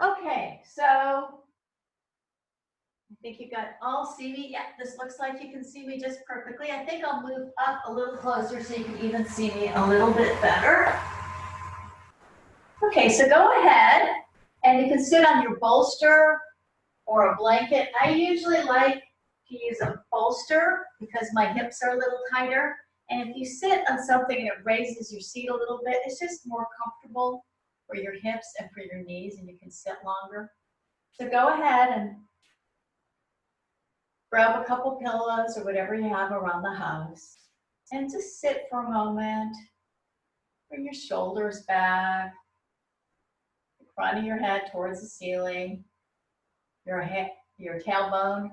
Okay, so I think you got all see me. Yeah, this looks like you can see me just perfectly. I think I'll move up a little closer so you can even see me a little bit better. Okay, so go ahead and you can sit on your bolster or a blanket. I usually like to use a bolster because my hips are a little tighter. And if you sit on something and it raises your seat a little bit, it's just more comfortable for your hips and for your knees, and you can sit longer. So go ahead and grab a couple pillows or whatever you have around the house and just sit for a moment. Bring your shoulders back, the front of your head towards the ceiling, your tailbone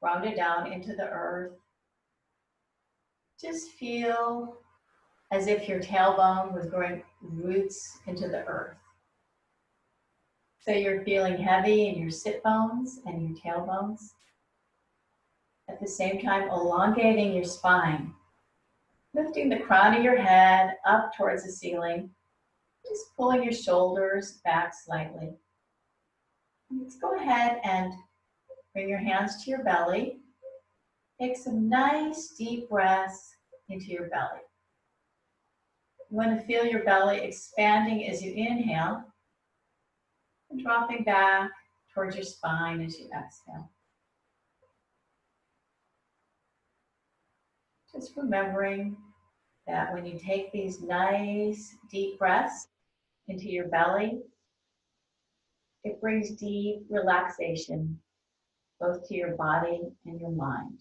rounded down into the earth. Just feel as if your tailbone was growing roots into the earth. So you're feeling heavy in your sit bones and your tailbones. At the same time, elongating your spine. Lifting the crown of your head up towards the ceiling. Just pulling your shoulders back slightly. Let's go ahead and bring your hands to your belly. Take some nice deep breaths into your belly. You want to feel your belly expanding as you inhale and dropping back towards your spine as you exhale. Just remembering that when you take these nice deep breaths into your belly, it brings deep relaxation both to your body and your mind.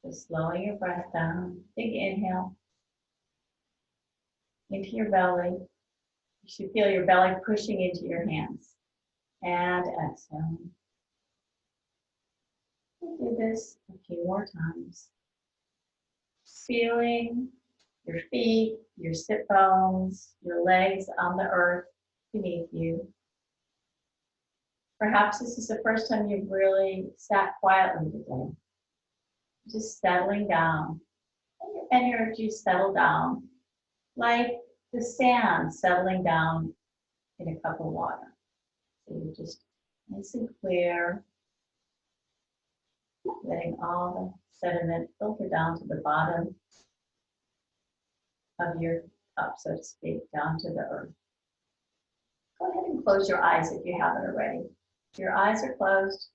So slowing your breath down, big inhale into your belly. You should feel your belly pushing into your hands. And exhale. We'll do this a few more times. Feeling your feet, your sit bones, your legs on the earth beneath you. Perhaps this is the first time you've really sat quietly today. Just settling down. Let your energy settle down like the sand settling down in a cup of water. So you're just nice and clear, letting all the sediment filter down to the bottom of your cup, so to speak, down to the earth. Go ahead and close your eyes if you haven't already. If your eyes are closed,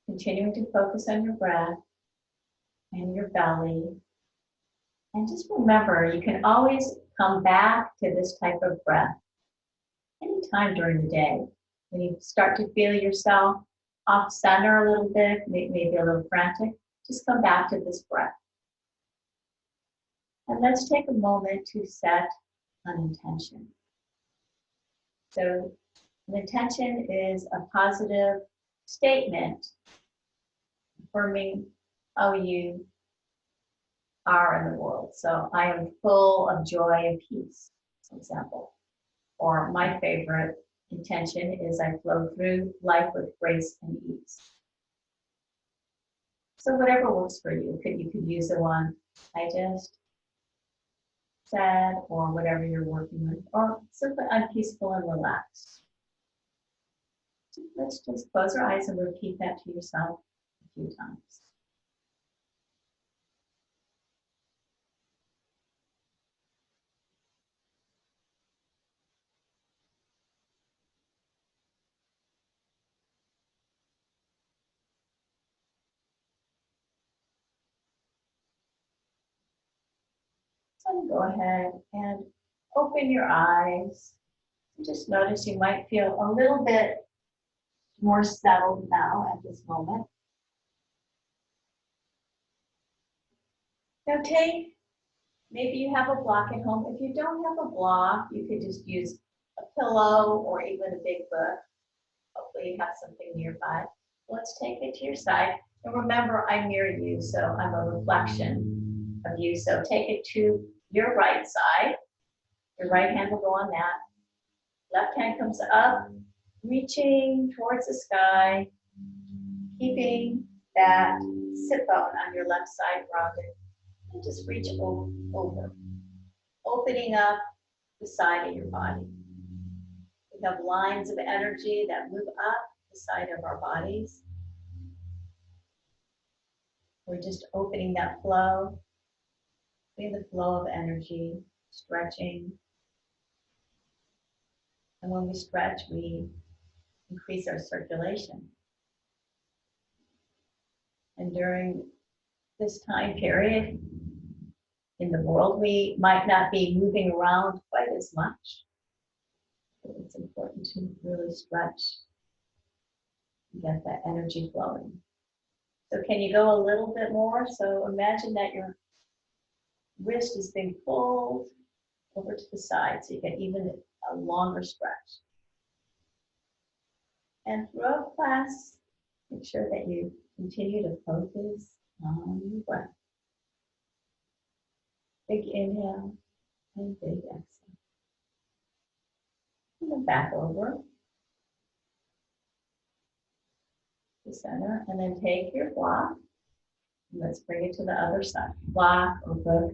continuing to focus on your breath and your belly. And just remember, you can always come back to this type of breath anytime during the day. When you start to feel yourself off center a little bit, maybe a little frantic, just come back to this breath. And let's take a moment to set an intention. So an intention is a positive statement affirming how you are in the world. So I am full of joy and peace, for example. Or my favorite intention is I flow through life with grace and ease. So whatever works for you. You could use the one I just said, or whatever you're working with, or simply I'm peaceful and relaxed. Let's just close our eyes and repeat that to yourself a few times. So go ahead and open your eyes. Just notice you might feel a little bit more settled now at this moment. Now maybe you have a block at home. If you don't have a block, you could just use a pillow or even a big book. Hopefully you have something nearby. Let's take it to your side. And remember, I mirror you, so I'm a reflection of you. So take it to your right side. Your right hand will go on that. Left hand comes up, reaching towards the sky, keeping that sit bone on your left side rounded. And just reach over, opening up the side of your body. We have lines of energy that move up the side of our bodies. We're just opening that flow, feeling the flow of energy, stretching. And when we stretch, we increase our circulation. And during this time period in the world, we might not be moving around quite as much. So it's important to really stretch and get that energy flowing. So can you go a little bit more? So imagine that your wrist is being pulled over to the side so you get even a longer stretch. And throughout class, make sure that you continue to focus on your breath. Big inhale and big exhale. And then back over the center, and then take your block, and let's bring it to the other side. Block or book.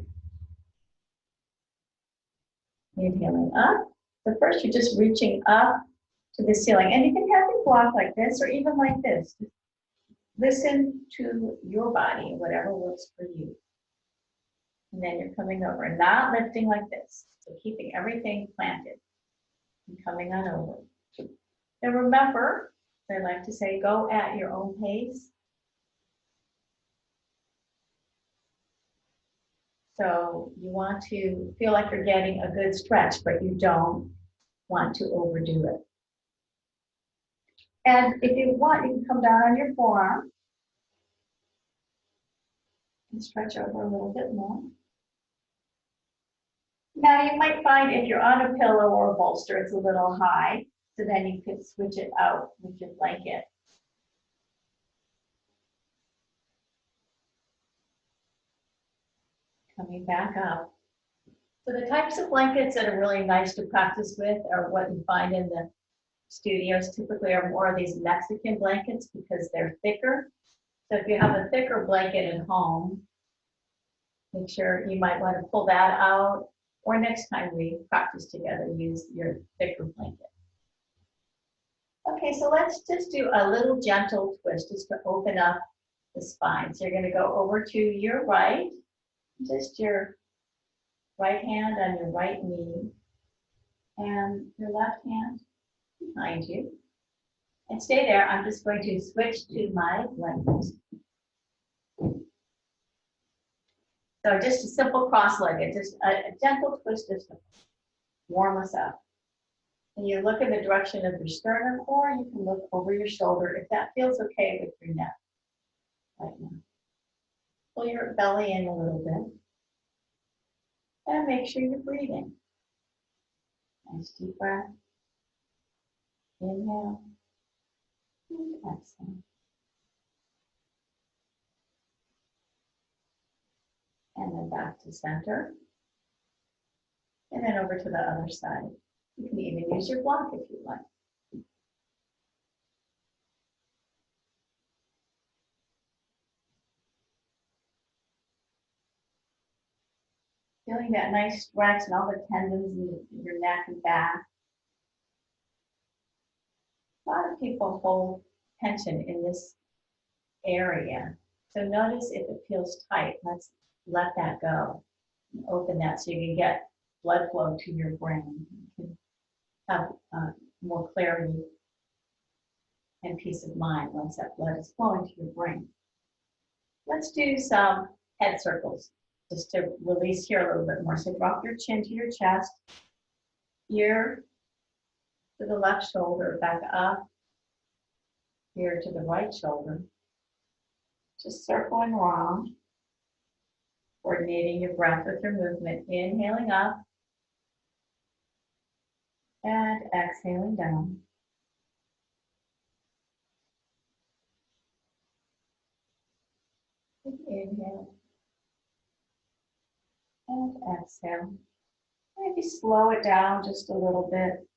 Inhaling up. So first you're just reaching up to the ceiling, and you can have your block like this or even like this. Just listen to your body, whatever works for you. And then you're coming over and not lifting like this. So keeping everything planted and coming on over. And remember, I like to say, go at your own pace. So you want to feel like you're getting a good stretch, but you don't want to overdo it. And if you want, you can come down on your forearm and stretch over a little bit more. Now you might find if you're on a pillow or a bolster, it's a little high, so then you could switch it out with your blanket. Coming back up. So the types of blankets that are really nice to practice with are what you find in the studios typically are more of these Mexican blankets because they're thicker. So if you have a thicker blanket at home, make sure you might want to pull that out, or next time we practice together, use your thicker blanket. Okay, so let's just do a little gentle twist just to open up the spine. So you're going to go over to your right, just your right hand on your right knee, and your left hand behind you. And stay there. I'm just going to switch to my blanket. So just a simple cross-legged, just a gentle twist just to warm us up. And you look in the direction of your sternum, or you can look over your shoulder if that feels okay with your neck right now. Pull your belly in a little bit. And make sure you're breathing. Nice deep breath. Inhale. And exhale. And then back to center. And then over to the other side. You can even use your block if you like. Feeling that nice stretch and all the tendons in your neck and back. A lot of people hold tension in this area. So notice if it feels tight. Let's let that go. Open that so you can get blood flow to your brain. You can have more clarity and peace of mind once that blood is flowing to your brain. Let's do some head circles just to release here a little bit more. So drop your chin to your chest, ear to the left shoulder, back up, ear to the right shoulder. Just circling around, coordinating your breath with your movement, inhaling up and exhaling down. Inhale and exhale. Maybe slow it down just a little bit.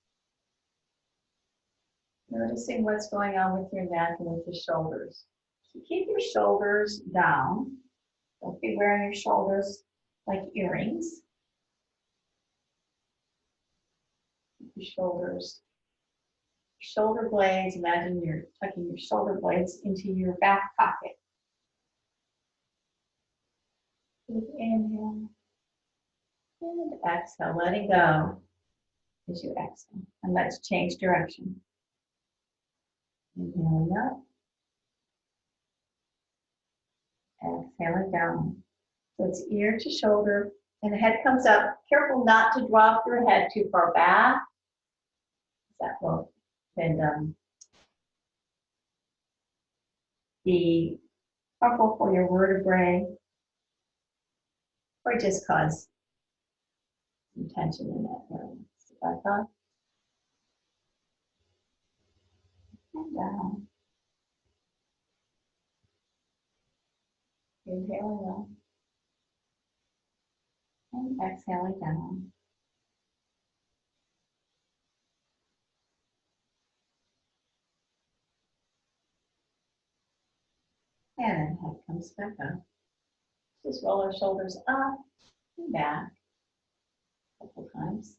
Noticing what's going on with your neck and with your shoulders. So keep your shoulders down. Don't be wearing your shoulders like earrings. your shoulders. Shoulder blades, imagine you're tucking your shoulder blades into your back pocket. Inhale and exhale, letting go as you exhale. And let's change direction. Inhaling up, exhaling down. So it's ear to shoulder, and the head comes up. Careful not to drop your head too far back. That will then be harmful for your vertebrae, or just cause some tension in that area. So back up and down. Inhaling up and exhaling down. And then head comes back up. Just roll our shoulders up and back a couple times.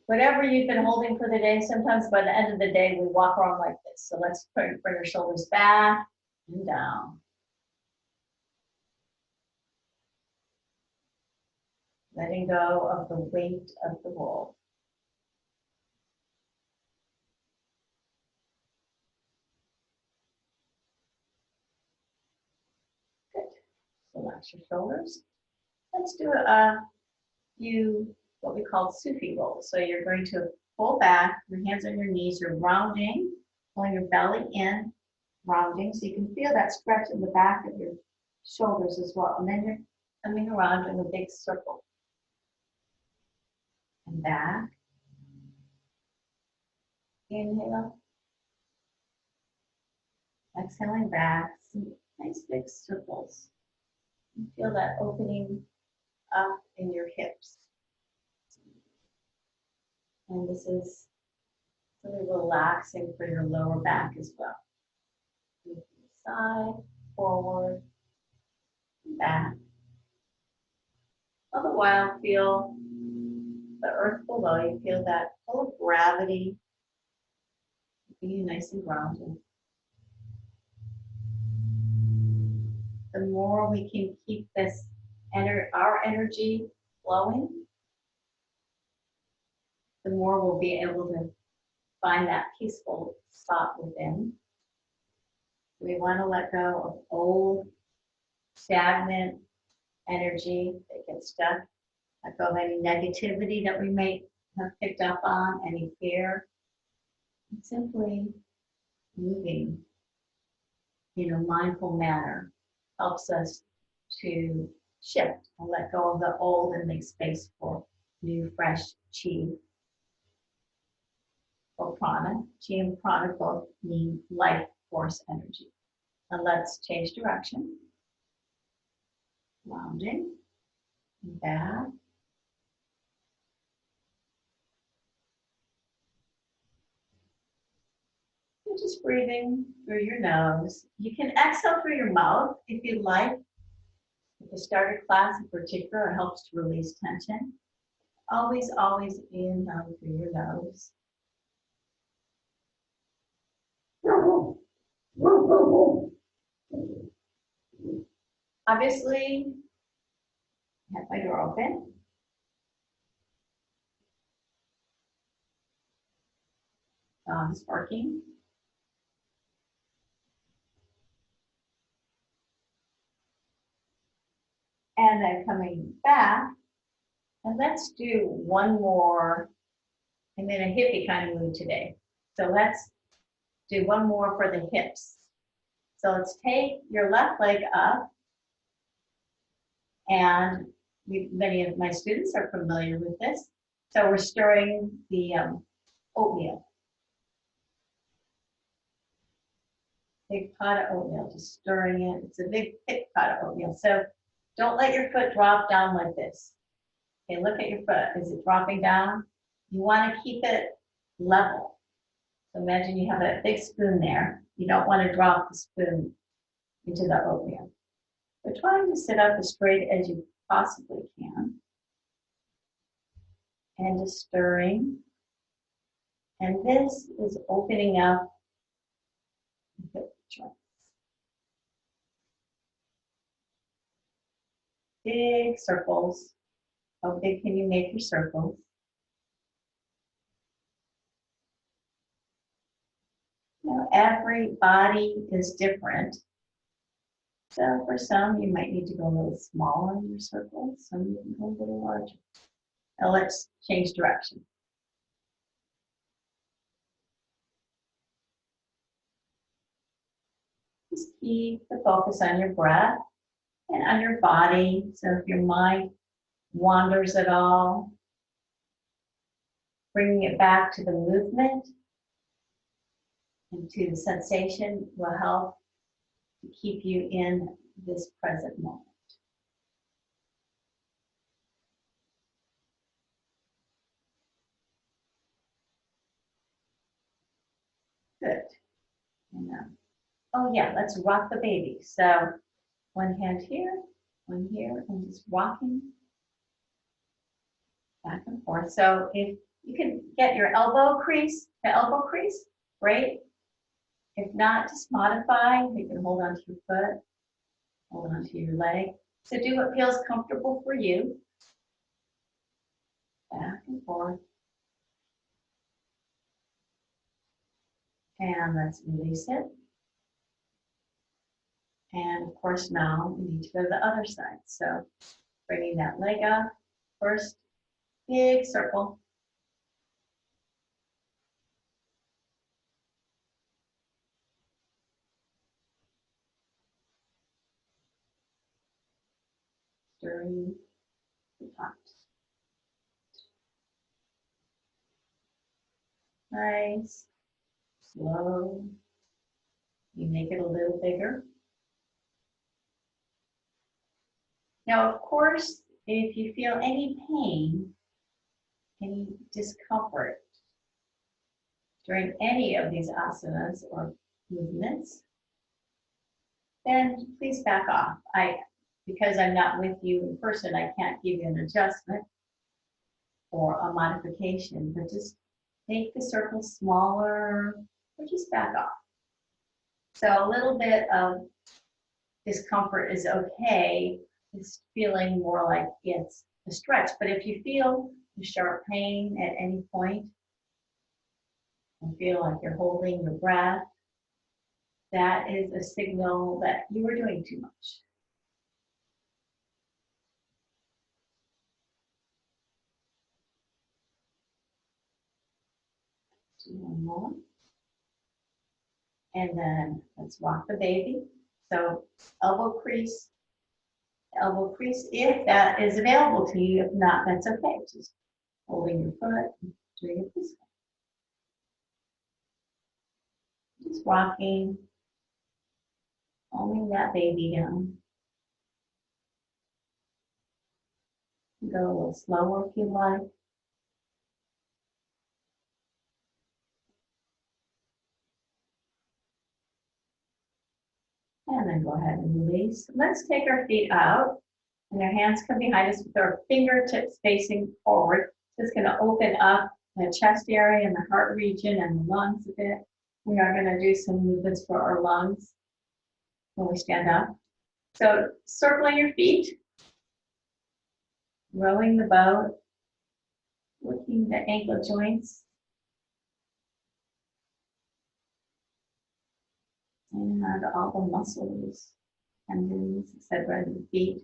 Whatever you've been holding for the day, sometimes by the end of the day, we walk around like this. So let's bring our shoulders back and down. Letting go of the weight of the roll. Good. Relax your shoulders. Let's do a few what we call Sufi rolls. So you're going to pull back, your hands on your knees, you're rounding, pulling your belly in, rounding, so you can feel that stretch in the back of your shoulders as well. And then you're coming around in a big circle. And back. Inhale. Exhaling back. Some nice big circles. You feel that opening up in your hips. And this is really relaxing for your lower back as well. Side, forward, back. All the while, feel the earth below you. Feel that full of gravity, keeping you nice and grounded. The more we can keep this our energy flowing, the more we'll be able to find that peaceful spot within. We want to let go of old, stagnant energy that gets stuck. Let go of any negativity that we may have picked up on, any fear. And simply moving in a mindful manner helps us to shift and let go of the old and make space for new, fresh Qi or prana. Qi and prana both mean life force energy. And let's change direction. Rounding and back. And just breathing through your nose. You can exhale through your mouth if you like. At the start of class in particular, it helps to release tension. Always, always inhale through your nose. Obviously, I have my door open. Dog's barking. And then coming back, and let's do one more. I'm in a hippie kind of mood today. So let's do one more for the hips. So let's take your left leg up, and many of my students are familiar with this. So we're stirring the oatmeal. Big pot of oatmeal, just stirring it. It's a big, thick pot of oatmeal. So don't let your foot drop down like this. Okay, look at your foot. Is it dropping down? You want to keep it level. So imagine you have a big spoon there. You don't want to drop the spoon into the oatmeal. So trying to sit up as straight as you possibly can. and just stirring. And this is opening up the hip joints. Big circles. How big can you make your circles? Now, every body is different. So for some, you might need to go a little smaller in your circles. Some you can go a little larger. Now let's change direction. Just keep the focus on your breath and on your body. So if your mind wanders at all, bringing it back to the movement and to the sensation will help to keep you in this present moment. Good. And, oh yeah, let's rock the baby. So one hand here, and just rocking back and forth. So if you can get your elbow crease, great. If not, just modify. You can hold onto your foot, hold onto your leg. So do what feels comfortable for you. Back and forth. And let's release it. And of course now we need to go to the other side. So bringing that leg up, first big circle. Stirring the tops. Nice, slow. You make it a little bigger. Now, of course, if you feel any pain, any discomfort during any of these asanas or movements, then please back off. Because I'm not with you in person, I can't give you an adjustment or a modification, but just make the circle smaller or just back off. So a little bit of discomfort is okay. It's feeling more like it's a stretch. But if you feel a sharp pain at any point and feel like you're holding your breath, that is a signal that you were doing too much. Do one more. And then let's rock the baby. So elbow crease, if that is available to you. If not, that's okay. Just holding your foot and doing it this way. Just rocking, calming that baby down. Go a little slower if you like. And then go ahead and release. Let's take our feet out and our hands come behind us with our fingertips facing forward. It's going to open up the chest area and the heart region and the lungs a bit. We are going to do some movements for our lungs when we stand up. So circling your feet, rowing the boat, working the ankle joints, and all the muscles, tendons, etc. in the feet.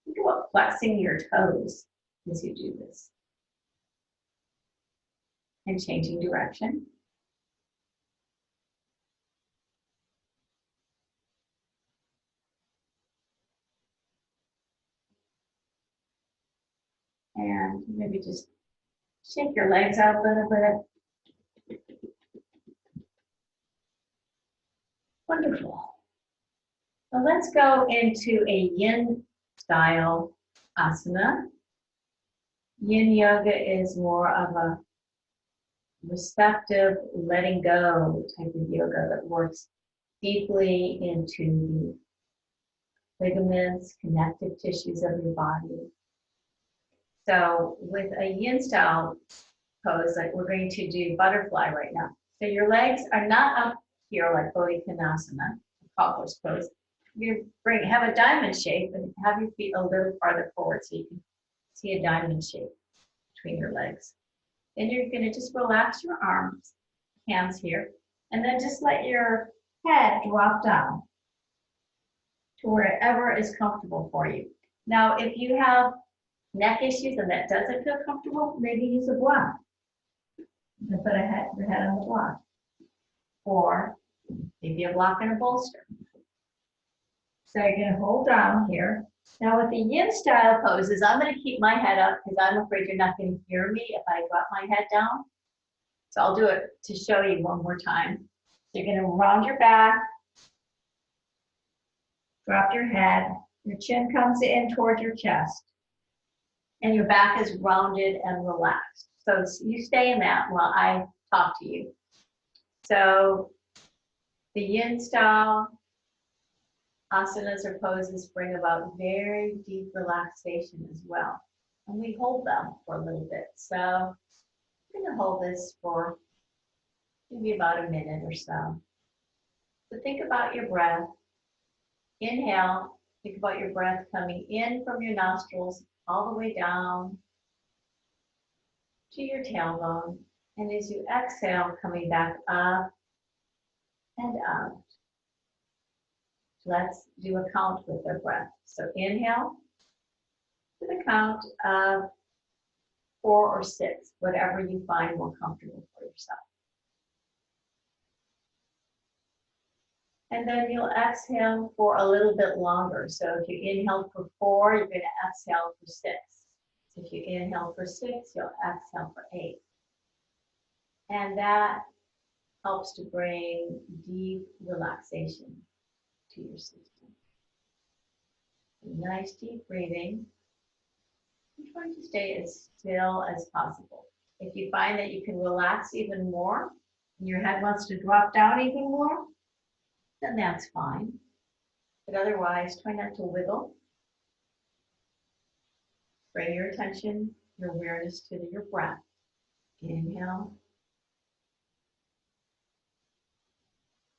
Think about flexing your toes as you do this. And changing direction. And maybe just shake your legs out a little bit. Wonderful. So let's go into a yin style asana. Yin yoga is more of a receptive, letting go type of yoga that works deeply into the ligaments, connective tissues of your body. So with a yin style pose, like we're going to do butterfly right now. So your legs are not up here like Bodhikonasana, cobbler's pose. You're going to have a diamond shape and have your feet a little farther forward so you can see a diamond shape between your legs. Then you're going to just relax your arms, hands here, and then just let your head drop down to wherever is comfortable for you. Now, if you have neck issues and that doesn't feel comfortable, maybe use a block. And put your head on the block. Or maybe a block and a bolster. So you're going to hold down here. Now with the yin style poses, I'm going to keep my head up because I'm afraid you're not going to hear me if I drop my head down. So I'll do it to show you one more time. So you're going to round your back, drop your head, your chin comes in toward your chest, and your back is rounded and relaxed. So you stay in that while I talk to you. So the yin style asanas or poses bring about very deep relaxation as well. And we hold them for a little bit. So I'm going to hold this for maybe about a minute or so. So think about your breath. Inhale, think about your breath coming in from your nostrils all the way down to your tailbone. And as you exhale, coming back up and out. Let's do a count with our breath. So inhale to the count of 4 or 6, whatever you find more comfortable for yourself. And then you'll exhale for a little bit longer. So if you inhale for 4, you're going to exhale for 6. So if you inhale for 6, you'll exhale for 8. And that helps to bring deep relaxation to your system. Nice deep breathing. I'm trying to stay as still as possible. If you find that you can relax even more, and your head wants to drop down even more, then that's fine. But otherwise, try not to wiggle. Bring your attention, your awareness to your breath. Inhale.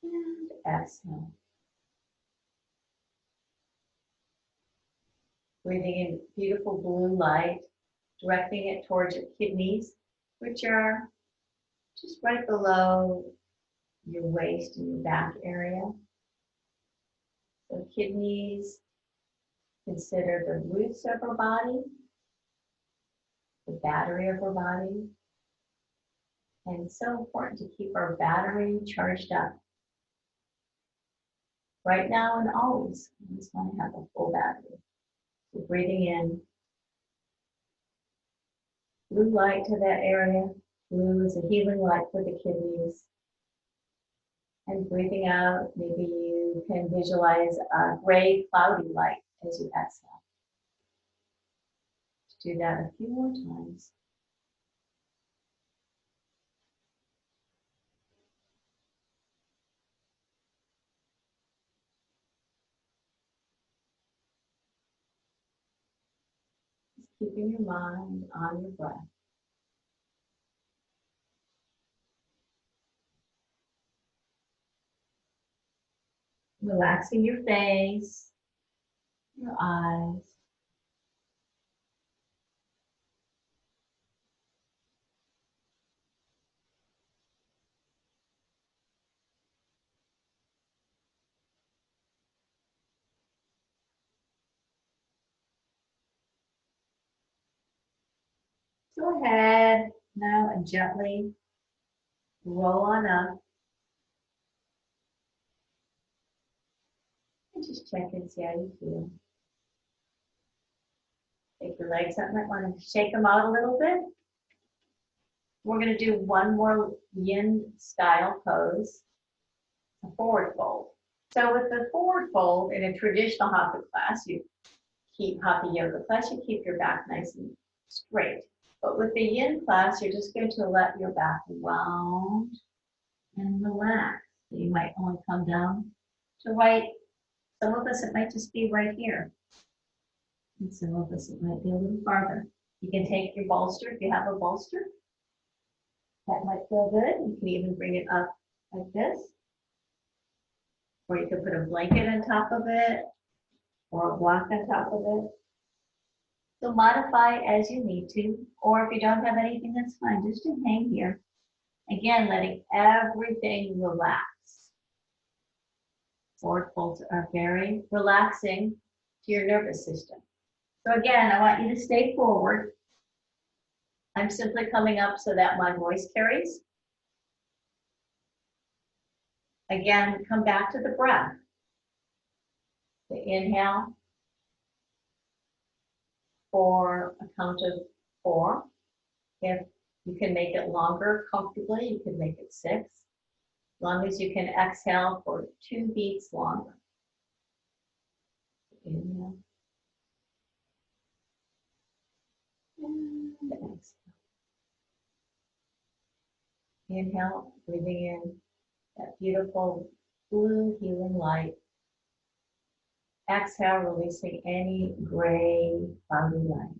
And exhale. Breathing in beautiful blue light, directing it towards your kidneys, which are just right below your waist and your back area. So kidneys, consider the roots of our body, the battery of our body. And it's so important to keep our battery charged up. Right now and always, we just want to have a full battery. So breathing in blue light to that area. Blue is a healing light for the kidneys. And breathing out, maybe you can visualize a gray, cloudy light as you exhale. Do that a few more times. Just keeping your mind on your breath. Relaxing your face, your eyes. Go ahead now and gently roll on up. And just check and see how you feel. Take your legs up. Might want to shake them out a little bit. We're going to do one more yin style pose, a forward fold. So with the forward fold in a traditional hatha class, hatha yoga class, you keep your back nice and straight. But with the yin class, you're just going to let your back round and relax. So you might only come down to right. Some of us, it might just be right here. And some of us, it might be a little farther. You can take your bolster if you have a bolster. That might feel good. You can even bring it up like this. Or you could put a blanket on top of it or a block on top of it. So modify as you need to, or if you don't have anything, that's fine. Just to hang here. Again, letting everything relax. Forward folds are very relaxing to your nervous system. So again, I want you to stay forward. I'm simply coming up so that my voice carries. Again, come back to the breath. The inhale for a count of 4. If you can make it longer comfortably, you can make it 6. As long as you can exhale for 2 beats longer. Inhale. And exhale. Inhale, breathing in that beautiful blue healing light. Exhale, releasing any gray, cloudy light.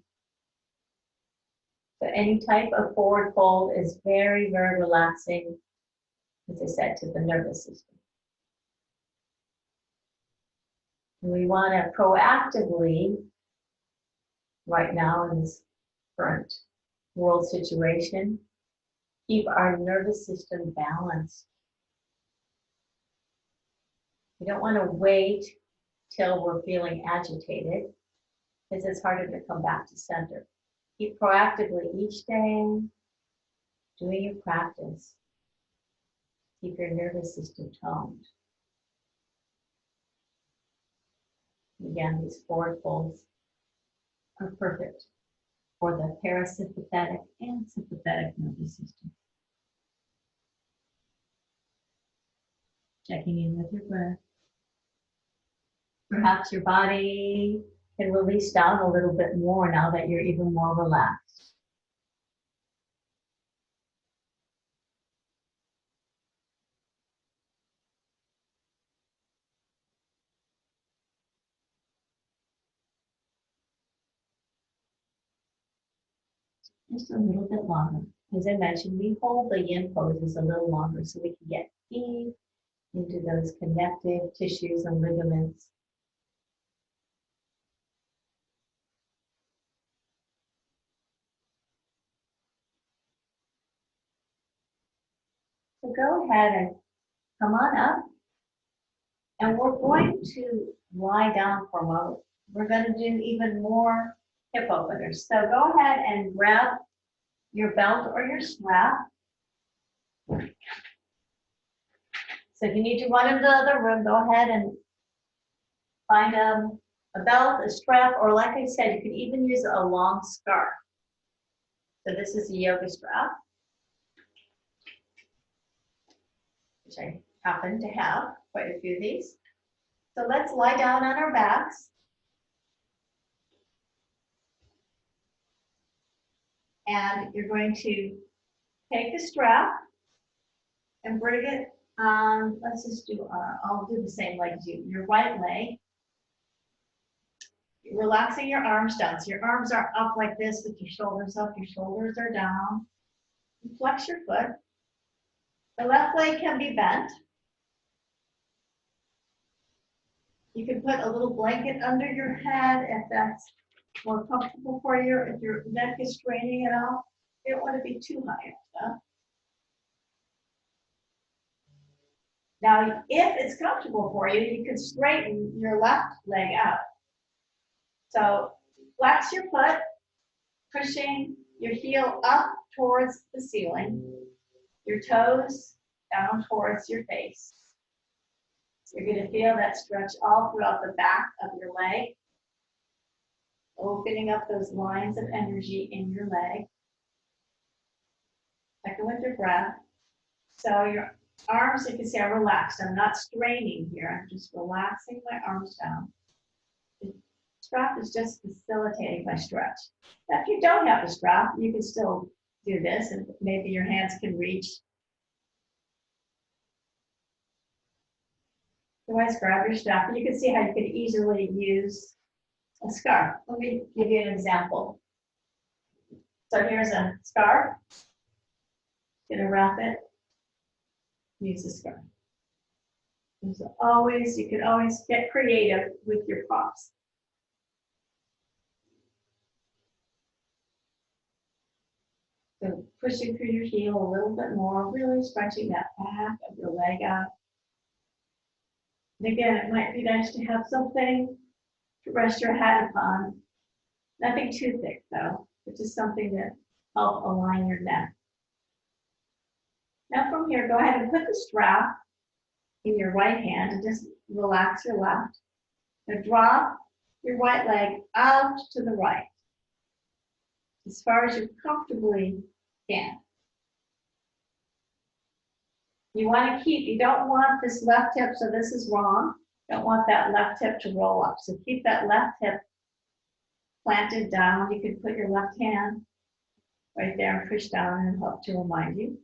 So any type of forward fold is very, very relaxing, as I said, to the nervous system. And we want to proactively, right now in this current world situation, keep our nervous system balanced. We don't want to wait till we're feeling agitated, because it's harder to come back to center. Keep proactively each day doing your practice. Keep your nervous system toned. Again, these forward folds are perfect for the parasympathetic and sympathetic nervous system. Checking in with your breath. Perhaps your body can release down a little bit more now that you're even more relaxed. Just a little bit longer. As I mentioned, we hold the yin poses a little longer so we can get deep into those connective tissues and ligaments. So go ahead and come on up. And we're going to lie down for a moment. We're going to do even more hip openers. So go ahead and grab your belt or your strap. So if you need to run into the other room, go ahead and find a belt, a strap, or like I said, you could even use a long scarf. So this is a yoga strap, which I happen to have quite a few of these. So let's lie down on our backs. And you're going to take the strap and bring it on, let's just do, I'll do the same leg as you. Your right leg. You're relaxing your arms down. So your arms are up like this with your shoulders up, your shoulders are down. You flex your foot. The left leg can be bent. You can put a little blanket under your head if that's more comfortable for you, if your neck is straining at all. You don't want to be too high up. Now, if it's comfortable for you, you can straighten your left leg out. So flex your foot, pushing your heel up towards the ceiling, your toes down towards your face. You're going to feel that stretch all throughout the back of your leg, opening up those lines of energy in your leg. Second with your breath. So your arms, you can see, are relaxed. I'm not straining here. I'm just relaxing my arms down. The strap is just facilitating my stretch. Now, if you don't have a strap, you can still do this, and maybe your hands can reach. Otherwise, grab your strap, and you can see how you can easily use a scarf. Let me give you an example. So here's a scarf. Gonna wrap it. Use the scarf. So always, you can always get creative with your props. So pushing through your heel a little bit more, really stretching that back of your leg out. And again, it might be nice to have something to rest your head upon. Nothing too thick though, but just something to help align your neck. Now from here, go ahead and put the strap in your right hand and just relax your left. Now drop your right leg out to the right, as far as you comfortably can. You want to keep, you don't want this left hip, so this is wrong. You don't want that left hip to roll up. So keep that left hip planted down. You can put your left hand right there and push down and help to remind you.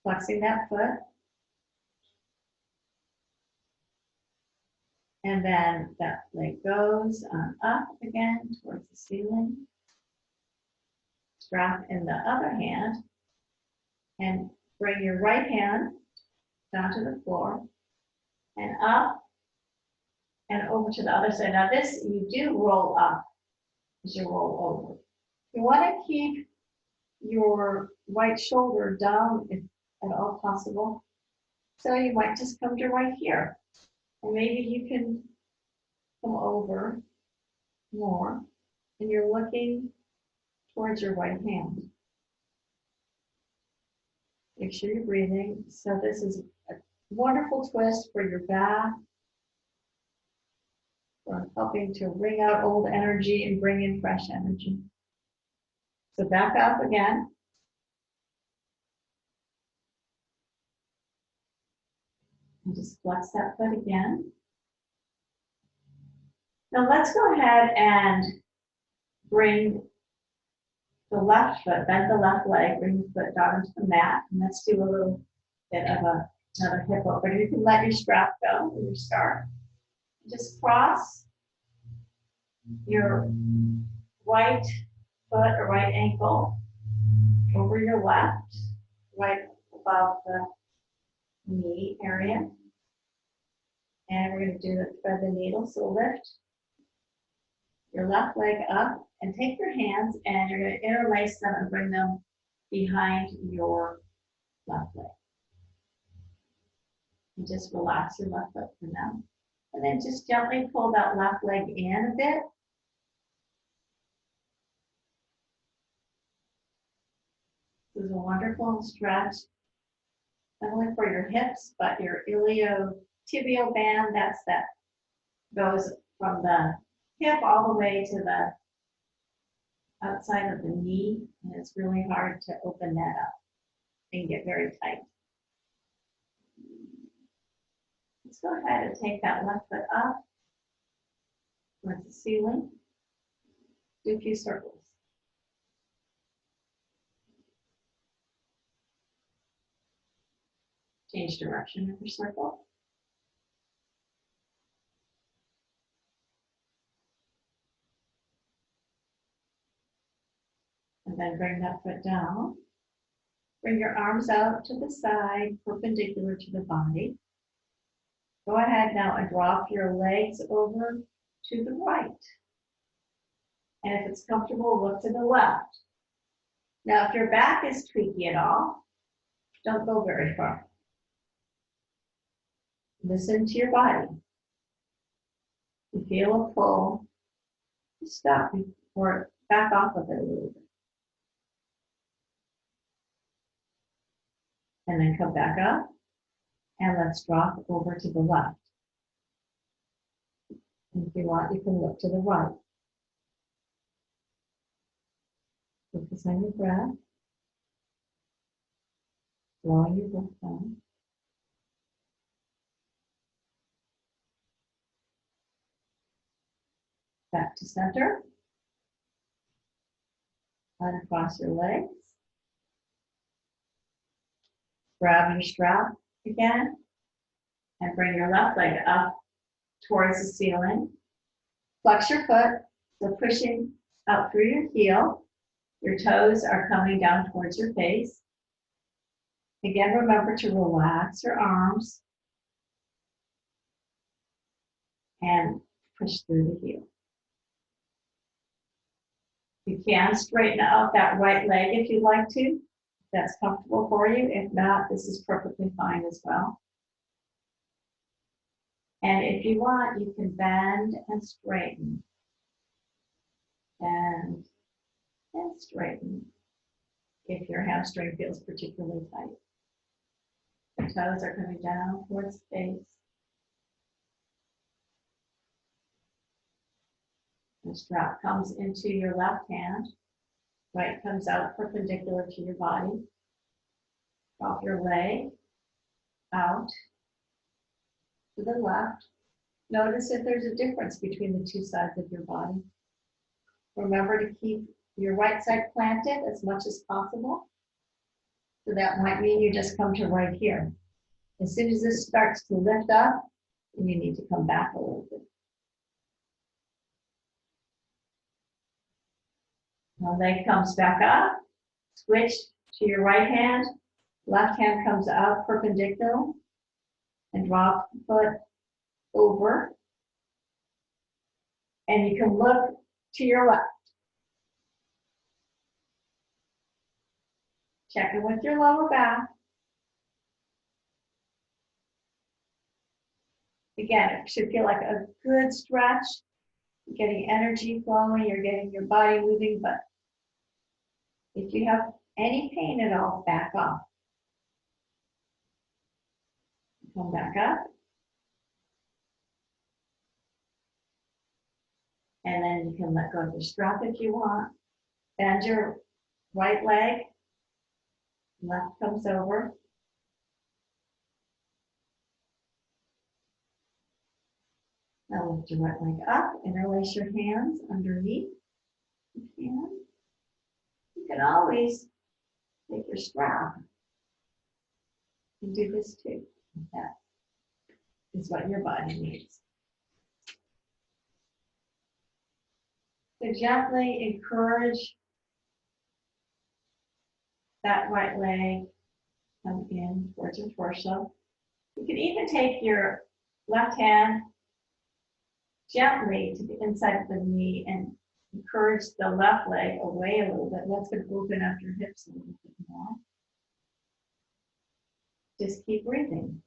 Flexing that foot. And then that leg goes on up again towards the ceiling. Strap in the other hand and bring your right hand down to the floor and up and over to the other side. Now this, you do roll up as you roll over. You want to keep your right shoulder down if at all possible. So you might just come to right here. Or maybe you can come over more and you're looking towards your right hand. Make sure you're breathing. So this is a wonderful twist for your back, for helping to wring out old energy and bring in fresh energy. So back up again. And just flex that foot again. Now let's go ahead and bring the left foot, bend the left leg, bring the foot down into the mat, and let's do a little bit of another hip opener. You can let your strap go or your scarf. Just cross your right foot or right ankle over your left, right above the knee area. And we're going to do the thread the needle. So lift your left leg up and take your hands and you're going to interlace them and bring them behind your left leg. And just relax your left foot for now. And then just gently pull that left leg in a bit. This is a wonderful stretch, not only for your hips, but your iliotibial band. That goes from the hip all the way to the outside of the knee, and it's really hard to open that up and get very tight. Let's go ahead and take that left foot up towards the ceiling. Do a few circles. Change direction of your circle. And then bring that foot down. Bring your arms out to the side, perpendicular to the body. Go ahead now and drop your legs over to the right. And if it's comfortable, look to the left. Now, if your back is tweaky at all, don't go very far. Listen to your body. If you feel a pull, stop or back off of it a little bit. And then come back up. And let's drop over to the left. And if you want, you can look to the right. Focus on your breath. Slowing your breath down. Back to center. Uncross your legs. Grab your strap again. And bring your left leg up towards the ceiling. Flex your foot, so pushing out through your heel. Your toes are coming down towards your face. Again, remember to relax your arms and push through the heel. You can straighten out that right leg if you'd like to. If that's comfortable for you. If not, this is perfectly fine as well. And if you want, you can bend and straighten. Bend and straighten if your hamstring feels particularly tight. The toes are coming down towards the face. The strap comes into your left hand. Right comes out perpendicular to your body. Drop your leg out to the left. Notice if there's a difference between the two sides of your body. Remember to keep your right side planted as much as possible. So that might mean you just come to right here. As soon as this starts to lift up, then you need to come back a little bit. Now leg comes back up. Switch to your right hand. Left hand comes out perpendicular. And drop the foot over. And you can look to your left. Check in with your lower back. Again, it should feel like a good stretch. You're getting energy flowing, you're getting your body moving, but if you have any pain at all, back off. Come back up. And then you can let go of the strap if you want. Bend your right leg. Left comes over. Now lift your right leg up. Interlace your hands underneath. You can always take your strap and do this too. That is what your body needs. So gently encourage that right leg come in towards your torso. You can even take your left hand gently to the inside of the knee and encourage the left leg away a little bit. That's going to open up your hips a little bit more. Just keep breathing.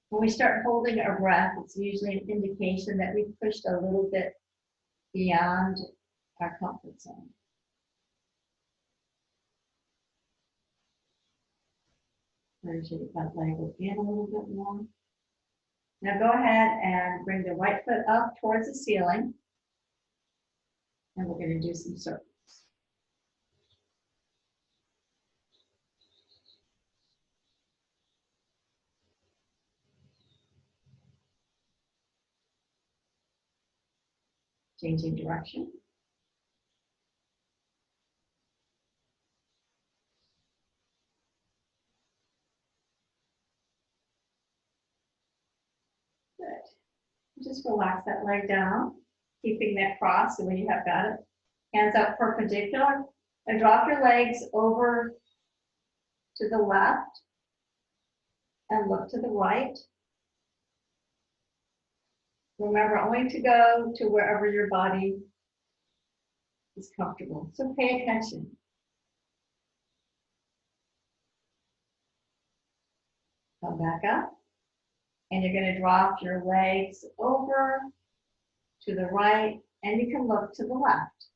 When we start holding our breath, it's usually an indication that we've pushed a little bit beyond our comfort zone. Encourage that leg in a little bit more. Now go ahead and bring the right foot up towards the ceiling. And we're going to do some circles. Changing direction. Good. Just relax that leg down, keeping that cross the way you have got it. Hands up perpendicular, and drop your legs over to the left and look to the right. Remember only to go to wherever your body is comfortable. So pay attention. Come back up. And you're going to drop your legs over to the right, and you can look to the left.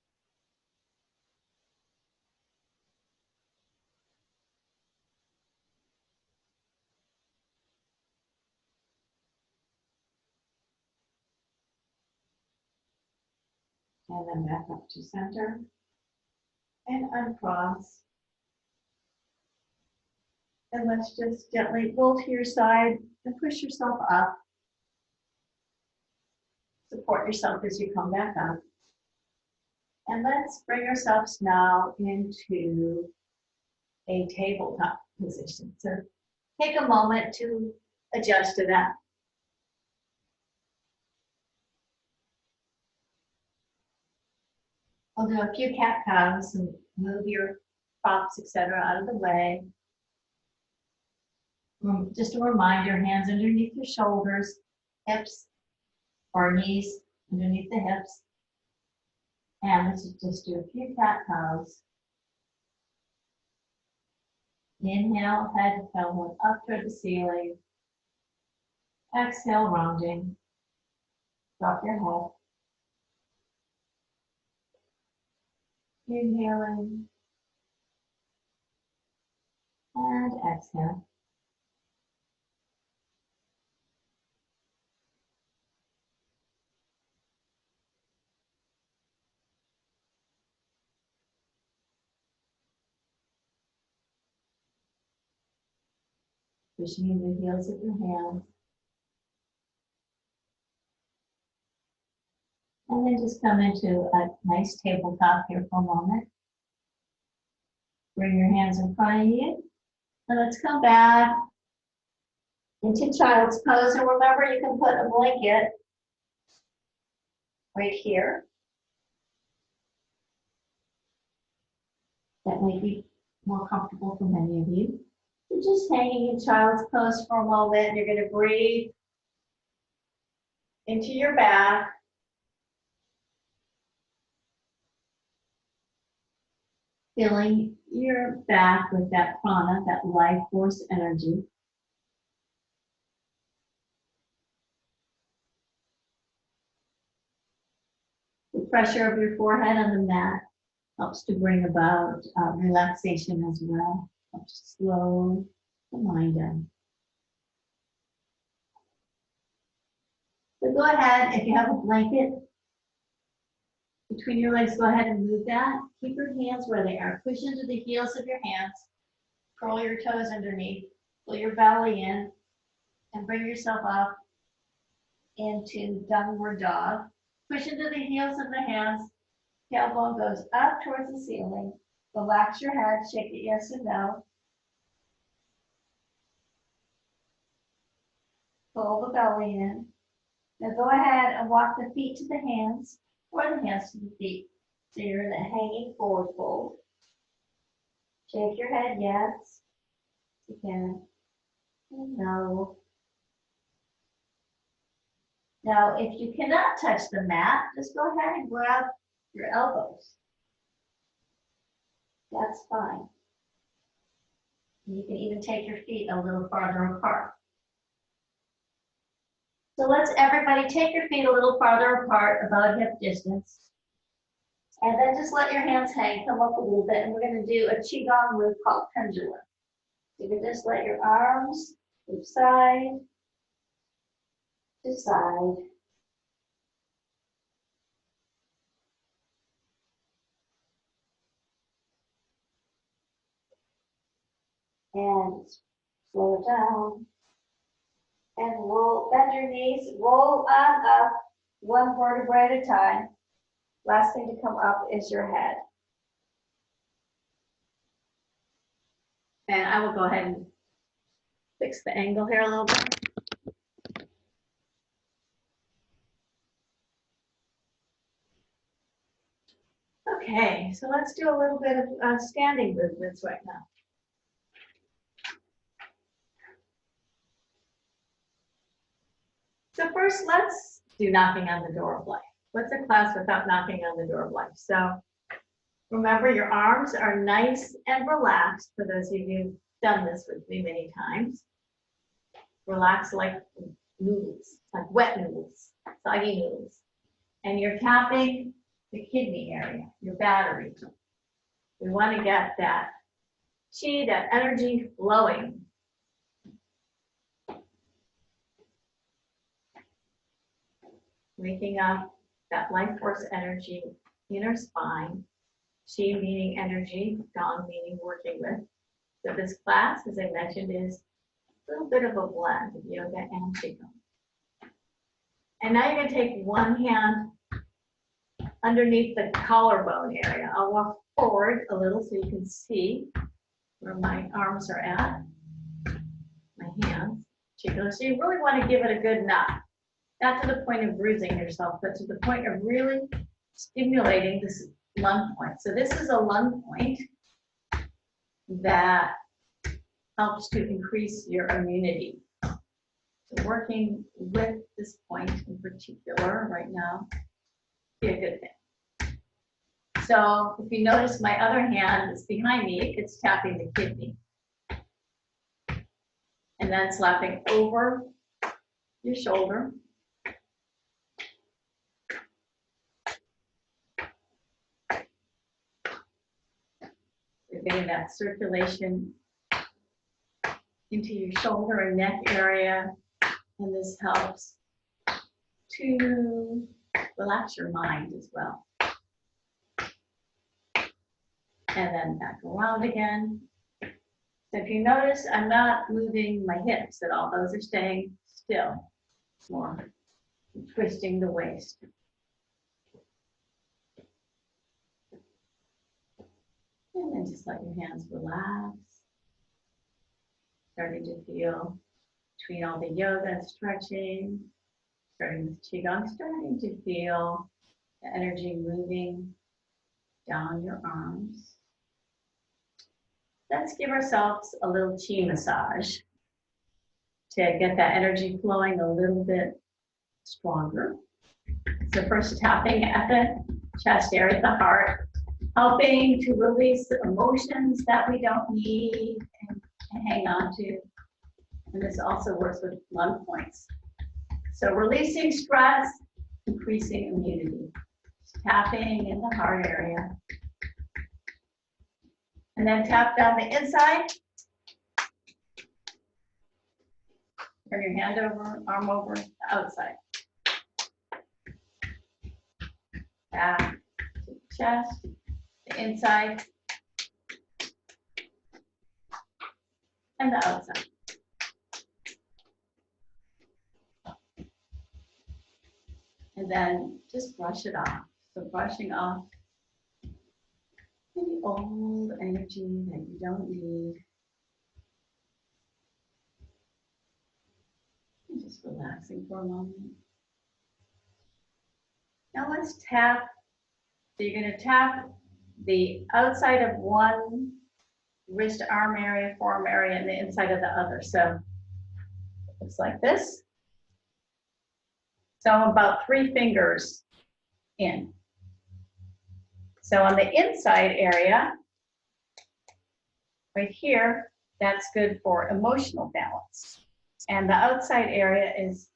And then back up to center. And uncross. And let's just gently roll to your side and push yourself up. Support yourself as you come back up. And let's bring ourselves now into a tabletop position. So take a moment to adjust to that. We'll do a few cat-cows and move your props, etc., out of the way. Just a reminder, hands underneath your shoulders, hips, or knees underneath the hips. And let's just do a few cat-cows. Inhale, head and tailbone up toward the ceiling. Exhale, rounding. Drop your head. Inhaling. And exhale. Pushing in the heels of your hands. And then just come into a nice tabletop here for a moment. Bring your hands in front of you. And let's come back into child's pose. And remember, you can put a blanket right here. That might be more comfortable for many of you. So just hanging in child's pose for a moment. You're going to breathe into your back. Filling your back with that prana, that life force energy. The pressure of your forehead on the mat helps to bring about relaxation as well. Helps to slow the mind down. So go ahead, if you have a blanket between your legs, go ahead and move that. Keep your hands where they are. Push into the heels of your hands. Curl your toes underneath. Pull your belly in and bring yourself up into downward dog. Push into the heels of the hands. Tailbone goes up towards the ceiling. Relax your head. Shake it yes and no. Pull the belly in. Now go ahead and walk the feet to the hands or the hands to the feet. So you're in a hanging forward fold. Shake your head yes. Again. And no. Now, if you cannot touch the mat, just go ahead and grab your elbows. That's fine. You can even take your feet a little farther apart. So let's everybody take your feet a little farther apart, about hip distance. And then just let your hands hang, come up a little bit, and we're going to do a Qi Gong move called pendulum. You can just let your arms move side to side. And slow it down. And roll, bend your knees, roll on up, one vertebrae at a time. Last thing to come up is your head. And I will go ahead and fix the angle here a little bit. Okay, so let's do a little bit of standing movements right now. So first, let's do knocking on the door of life. What's a class without knocking on the door of life? So remember, your arms are nice and relaxed. For those of you who've done this with me many times, relax like noodles, like wet noodles, soggy noodles. And you're tapping the kidney area, your battery. We want to get that qi, that energy flowing. Waking up that life force energy in our spine. Qi meaning energy, Gong meaning working with. So this class, as I mentioned, is a little bit of a blend of yoga and Qi Gong. And now you're going to take one hand underneath the collarbone area. I'll walk forward a little so you can see where my arms are at, my hands. So you really want to give it a good knock. Not to the point of bruising yourself, but to the point of really stimulating this lung point. So this is a lung point that helps to increase your immunity. So working with this point in particular right now be a good thing. So if you notice my other hand is behind me, it's tapping the kidney. And then slapping over your shoulder. You're getting that circulation into your shoulder and neck area, and this helps to relax your mind as well. And then back around again. So if you notice, I'm not moving my hips at all. Those are staying still. It's more twisting the waist. And then just let your hands relax. Starting to feel between all the yoga and stretching, starting with Qi Gong, starting to feel the energy moving down your arms. Let's give ourselves a little Qi massage to get that energy flowing a little bit stronger. So first tapping at the chest area, the heart, helping to release the emotions that we don't need and hang on to. And this also works with lung points. So releasing stress, increasing immunity. Just tapping in the heart area. And then tap down the inside. Turn your hand over, arm over, the outside. Back to the chest, the inside, and the outside. And then just brush it off. So brushing off any old energy that you don't need. And just relaxing for a moment. Now let's tap. So you're going to tap the outside of one wrist, arm area, forearm area, and the inside of the other. So it looks like this. So I'm about 3 fingers in. So on the inside area, right here, that's good for emotional balance. And the outside area is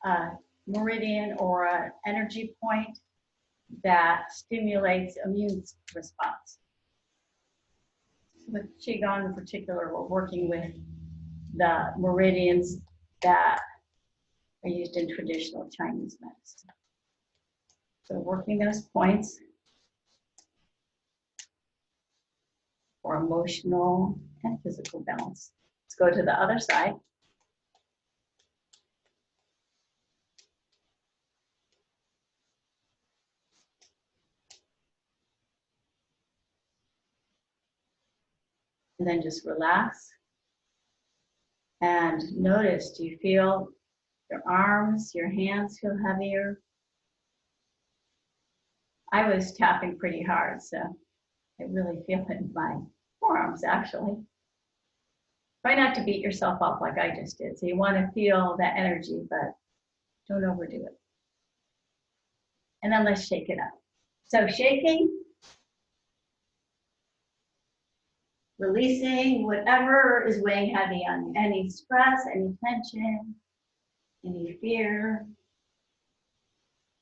a meridian or an energy point that stimulates immune response. With Qi Gong in particular, we're working with the meridians that are used in traditional Chinese medicine. So working those points for emotional and physical balance. Let's go to the other side. And then just relax. And notice, do you feel your arms, your hands feel heavier? I was tapping pretty hard, so I really feel it in my forearms, actually. Try not to beat yourself up like I just did. So you want to feel that energy, but don't overdo it. And then let's shake it up. So shaking, releasing whatever is weighing heavy on you, any stress, any tension, any fear,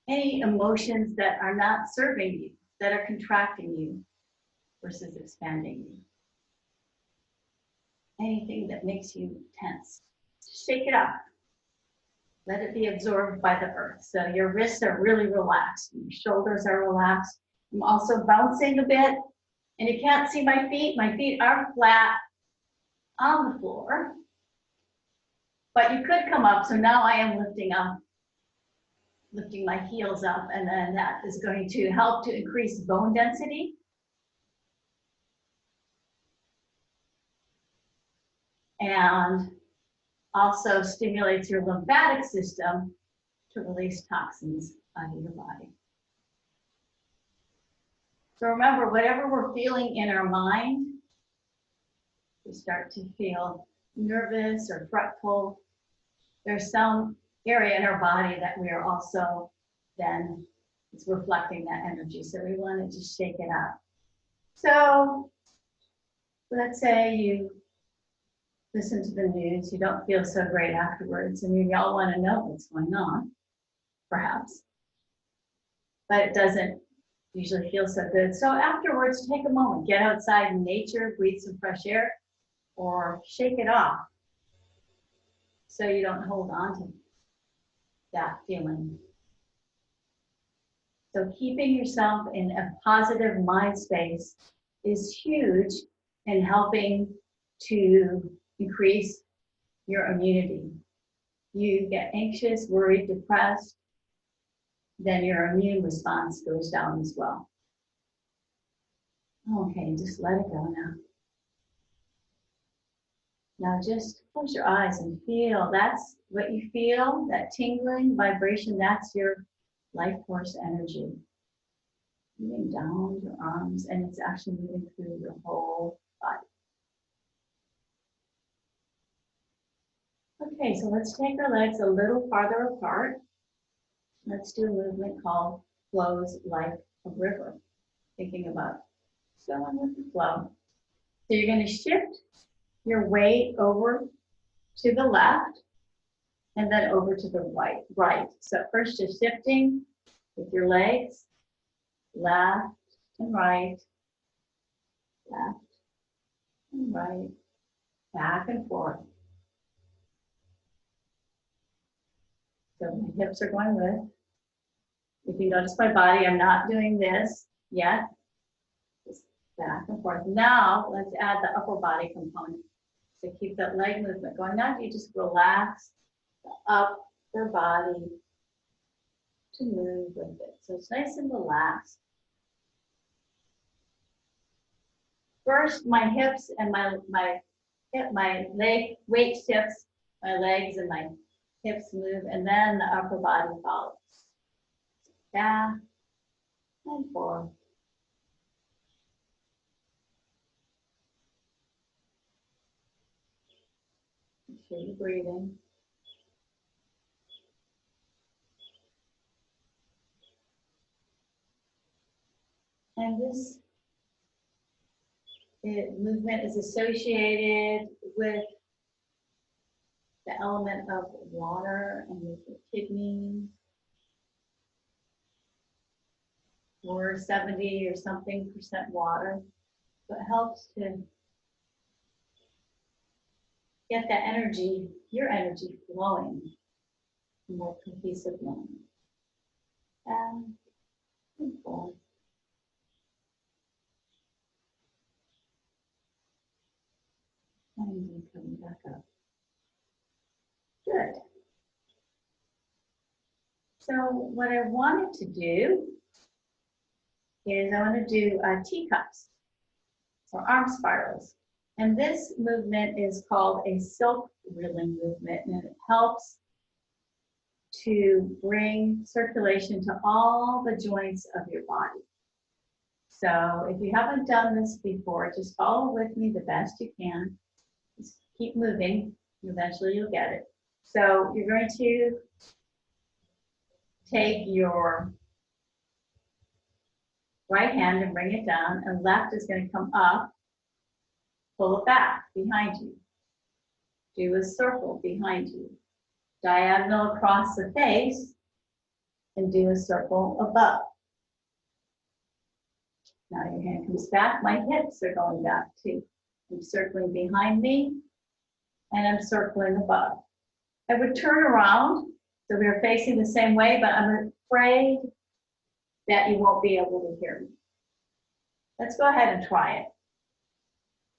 any emotions that are not serving you, that are contracting you versus expanding you. Anything that makes you tense. Shake it up. Let it be absorbed by the earth. So your wrists are really relaxed. Your shoulders are relaxed. I'm also bouncing a bit. And you can't see my feet. My feet are flat on the floor. But you could come up. So now I am lifting up, lifting my heels up. And then that is going to help to increase bone density. And also stimulates your lymphatic system to release toxins out of your body. So remember, whatever we're feeling in our mind, we start to feel nervous or fretful. There's some area in our body that we are also then, it's reflecting that energy. So we want to just shake it up. So let's say you listen to the news, you don't feel so great afterwards, and you all want to know what's going on, perhaps. But it doesn't usually feel so good. So afterwards, take a moment, get outside in nature, breathe some fresh air, or shake it off so you don't hold on to that feeling. So keeping yourself in a positive mind space is huge in helping to increase your immunity. You get anxious, worried, depressed, then your immune response goes down as well. Okay, just let it go now. Now just close your eyes and feel. That's what you feel, that tingling vibration, that's your life force energy. Moving down your arms, and it's actually moving through your whole body. Okay, so let's take our legs a little farther apart. Let's do a movement called flows like a river. Thinking about going with the flow. So you're going to shift your weight over to the left and then over to the right. So first just shifting with your legs, left and right, left and right, back and forth. So my hips are going with. If you notice my body, I'm not doing this yet. Just back and forth. Now let's add the upper body component. So keep that leg movement going. Now you just relax the upper body to move with it. So it's nice and relaxed. First, my hips and my leg weight shifts, my legs and my hips move, and then the upper body follows. Back and forth. Make sure you're breathing. And this movement is associated with the element of water and with the kidneys. We're 70 or something % water. So it helps to get that energy, your energy flowing in a more cohesive manner. And forth. And then coming back up. Good. So what I wanted to do is I want to do teacups or arm spirals. And this movement is called a silk reeling movement, and it helps to bring circulation to all the joints of your body. So if you haven't done this before, just follow with me the best you can. Just keep moving, eventually you'll get it. So you're going to take your right hand and bring it down, and left is going to come up, pull it back behind you. Do a circle behind you. Diagonal across the face, and do a circle above. Now your hand comes back, my hips are going back too. I'm circling behind me, and I'm circling above. I would turn around, so we're facing the same way, but I'm afraid that you won't be able to hear me. Let's go ahead and try it.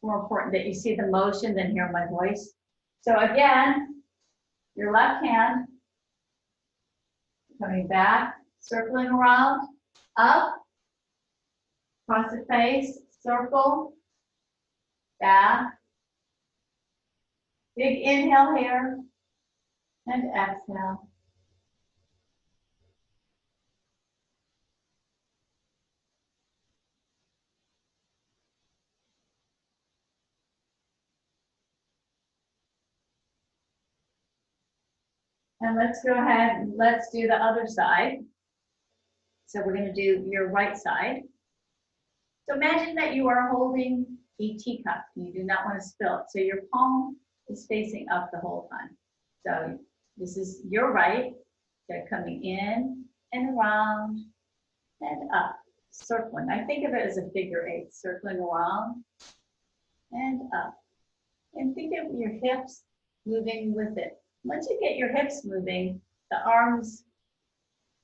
More important that you see the motion than hear my voice. So again, your left hand coming back, circling around, up, across the face, circle, back. Big inhale here, and exhale. And let's go ahead and let's do the other side. So we're going to do your right side. So imagine that you are holding a teacup. You do not want to spill it. So your palm is facing up the whole time. So this is your right. They're coming in and around and up, circling. I think of it as a figure eight, circling around and up. And think of your hips moving with it. Once you get your hips moving, the arms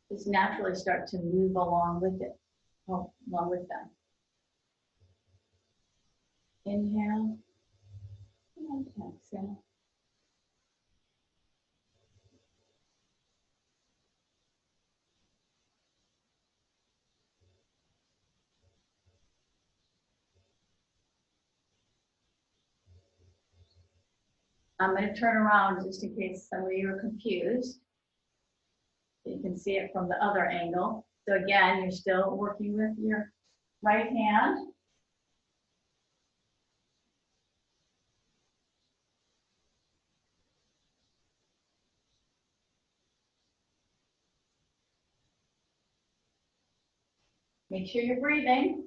just naturally start to move along with it, along with them. Inhale and exhale. I'm going to turn around just in case some of you are confused. You can see it from the other angle. So again, you're still working with your right hand. Make sure you're breathing.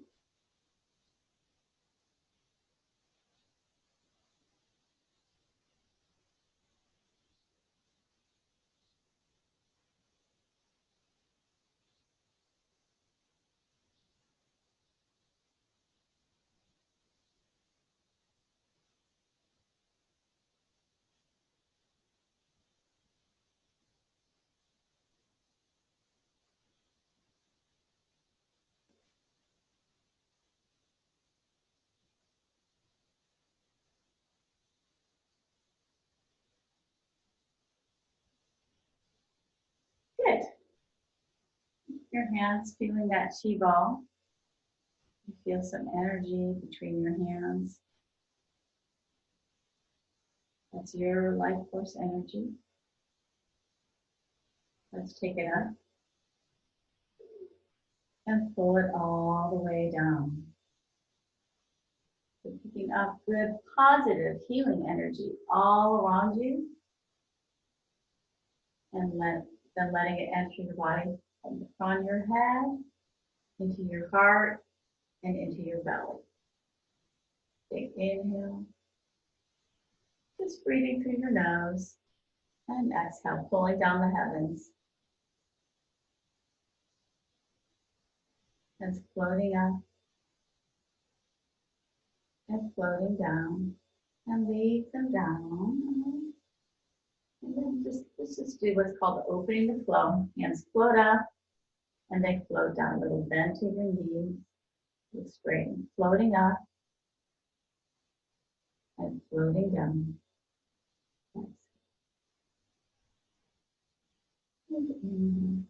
Good. Your hands feeling that Qi Gong. You feel some energy between your hands. That's your life force energy. Let's take it up and pull it all the way down. So picking up good, positive, healing energy all around you, and then letting it enter your body from the front of your head, into your heart, and into your belly. Big inhale, just breathing through your nose, and exhale, pulling down the heavens. And floating up and floating down, and leave them down. And then let's just do what's called opening the flow. Hands float up, and they float down. A little bend to your knees, look straight, floating up and floating down. And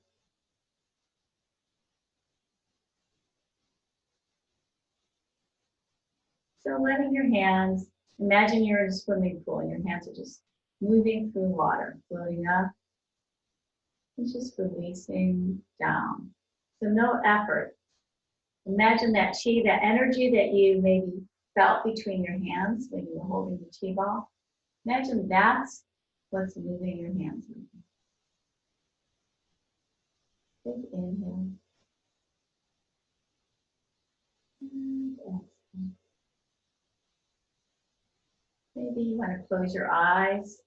so letting your hands, imagine you're in a swimming pool and your hands are just moving through water, floating up and just releasing down. So no effort. Imagine that chi, that energy that you maybe felt between your hands when you were holding the chi ball. Imagine that's what's moving your hands. Big inhale. And exhale. Maybe you want to close your eyes,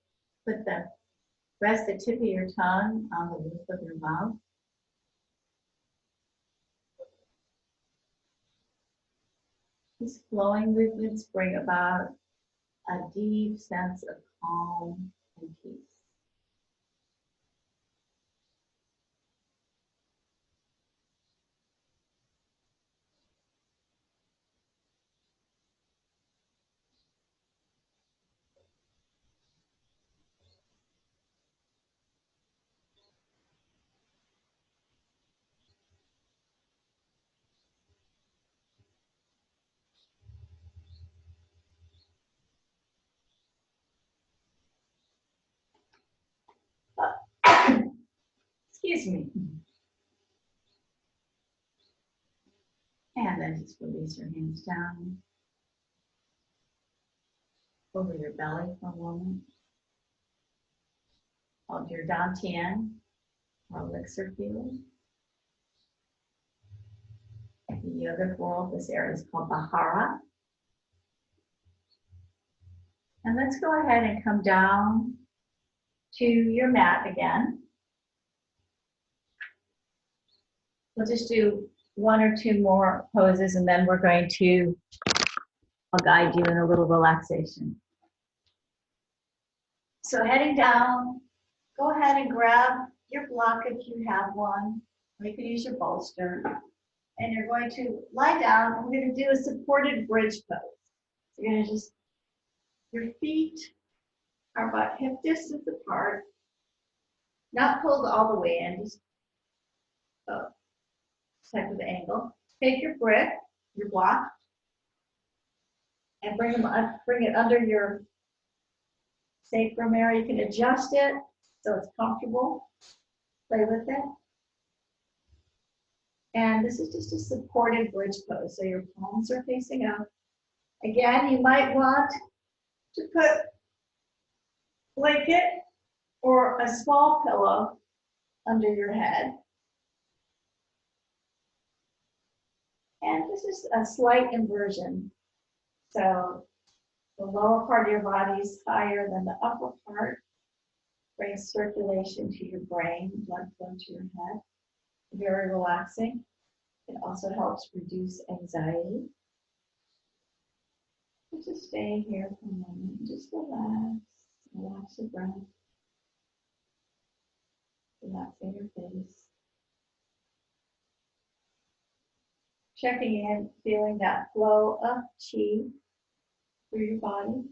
rest the tip of your tongue on the roof of your mouth. These flowing movements bring about a deep sense of calm and peace. Excuse me. And then just release your hands down over your belly for a moment. called your Dantian or elixir field. In the yogic world, this area is called Bahara. And let's go ahead and come down to your mat again. We'll just do one or two more poses and then we're going to, I'll guide you in a little relaxation. So heading down, go ahead and grab your block if you have one, or you can use your bolster. And you're going to lie down and we're going to do a supported bridge pose. So you're going to just, your feet are about hip distance apart, not pulled all the way in, just type of angle. Take your brick, your block, and bring it under your sacrum area. You can adjust it so it's comfortable. Play with it. And this is just a supported bridge pose. So your palms are facing up. Again, you might want to put a blanket or a small pillow under your head. And this is a slight inversion. So the lower part of your body is higher than the upper part. Brings circulation to your brain, blood flow to your head. Very relaxing. It also helps reduce anxiety. Just stay here for a moment. Just relax. Relax your breath. Relaxing your face. Checking in, feeling that flow of Qi through your body.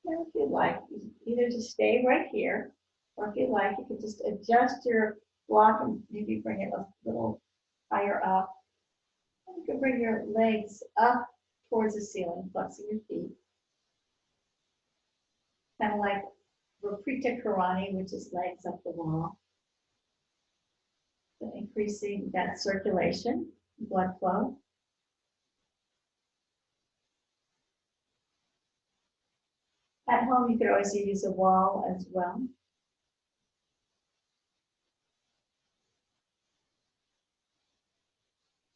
And if you'd like, either just stay right here, or if you'd like, you could just adjust your block and maybe bring it a little higher up. And you can bring your legs up towards the ceiling, flexing your feet. Kind of like Viparita Karani, which is legs up the wall. So increasing that circulation, blood flow. At home, you could always use a wall as well.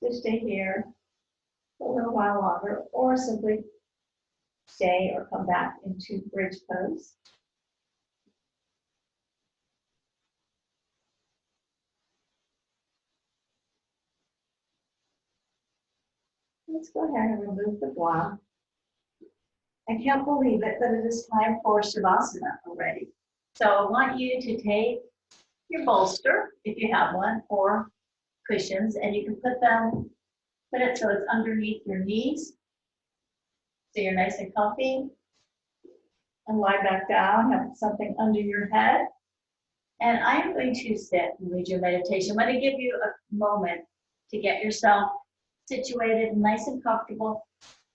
Just stay here for a little while longer, or simply stay or come back into bridge pose. Let's go ahead and remove the block. I can't believe it, but it is time for Shavasana already. So I want you to take your bolster, if you have one, or cushions, and you can put it so it's underneath your knees. So you're nice and comfy. And lie back down, have something under your head. And I am going to sit and lead your meditation. I'm going to give you a moment to get yourself situated, nice and comfortable.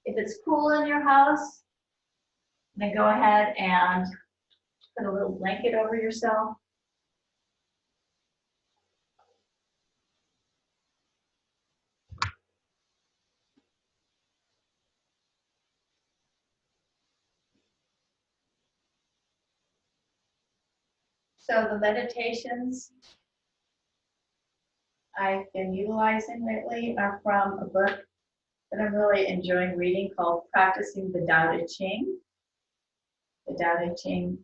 If it's cool in your house, then go ahead and put a little blanket over yourself. So the meditations I've been utilizing lately are from a book that I'm really enjoying reading called Practicing the Tao Te Ching. The Tao Te Ching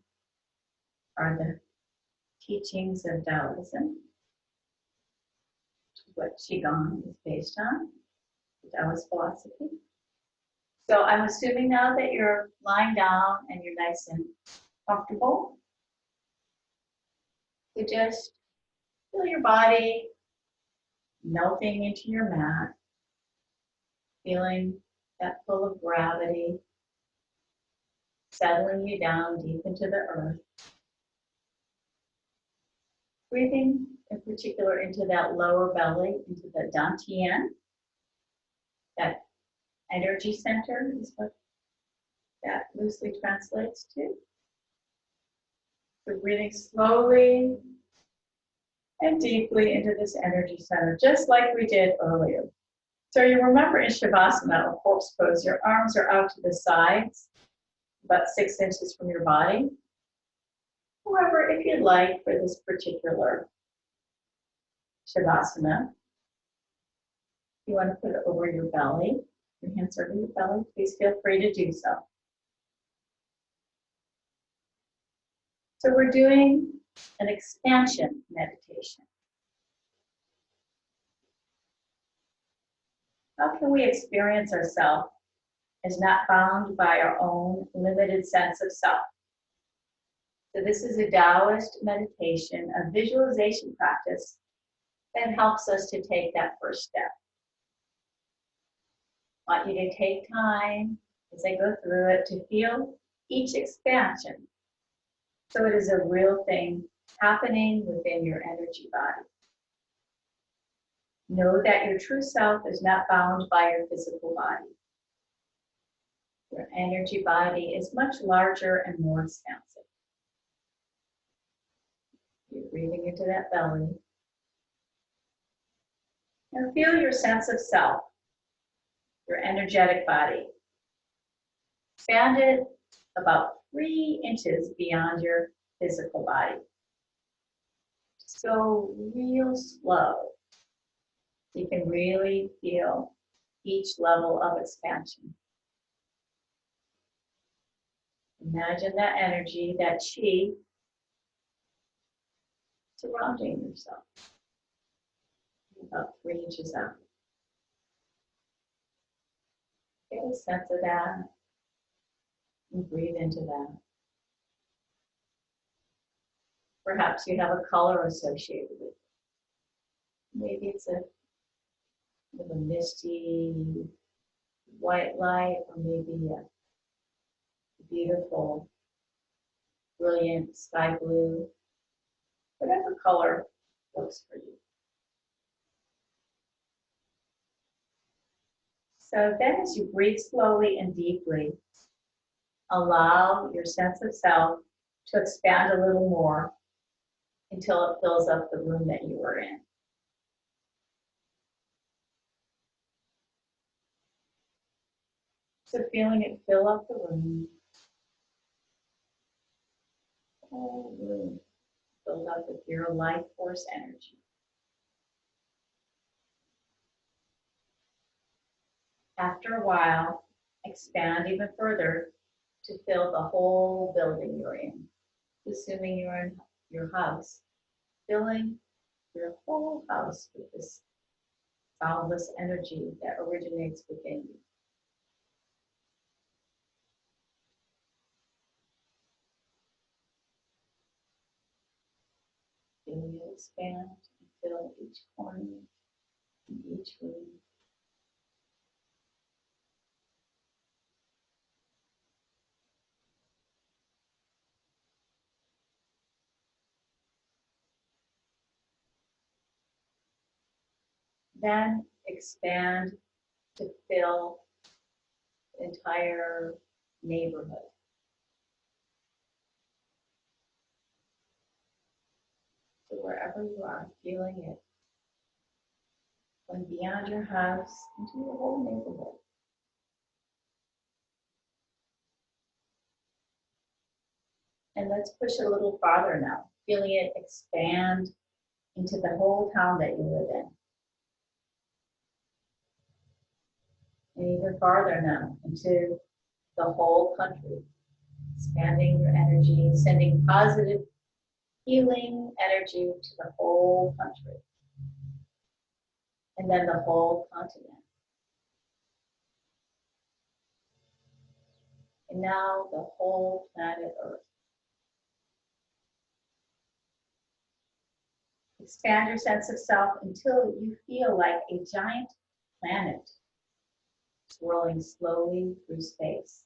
are the teachings of Taoism, what Qi Gong is based on, the Taoist philosophy. So I'm assuming now that you're lying down and you're nice and comfortable. So just feel your body melting into your mat, feeling that pull of gravity, settling you down deep into the earth. Breathing in particular into that lower belly, into the Dantian. energy center is what that loosely translates to. So breathing slowly and deeply into this energy center, just like we did earlier. So you remember in Shavasana, or corpse pose, your arms are out to the sides, about 6 inches from your body. However, if you'd like for this particular Shavasana, you want to put it over your belly, your hands over your belly, please feel free to do so. So we're doing an expansion meditation. How can we experience ourselves as not bound by our own limited sense of self? So this is a Taoist meditation, a visualization practice that helps us to take that first step. I want you to take time as I go through it to feel each expansion. So it is a real thing happening within your energy body. Know that your true self is not bound by your physical body. Your energy body is much larger and more expansive. You're breathing into that belly. And feel your sense of self, your energetic body. Expand it about 3 inches beyond your physical body. Just go real slow. So you can really feel each level of expansion. Imagine that energy, that Qi, surrounding yourself. About 3 inches out. Get a sense of that and breathe into that. Perhaps you have a color associated with it. Maybe it's a misty white light, or maybe a beautiful, brilliant sky blue. Whatever color works for you. So then as you breathe slowly and deeply, allow your sense of self to expand a little more until it fills up the room that you are in. So feeling it fill up the room, whole room filled up with your life force energy. After a while, expand even further to fill the whole building you're in. Assuming you're in your house, filling your whole house with this boundless energy that originates within you. Feeling it expand and fill each corner and each room. Then expand to fill the entire neighborhood. So wherever you are, feeling it, going beyond your house into your whole neighborhood. And let's push it a little farther now, feeling it expand into the whole town that you live in. And even farther now, into the whole country, expanding your energy, sending positive healing energy to the whole country. And then the whole continent. And now the whole planet Earth. Expand your sense of self until you feel like a giant planet swirling slowly through space.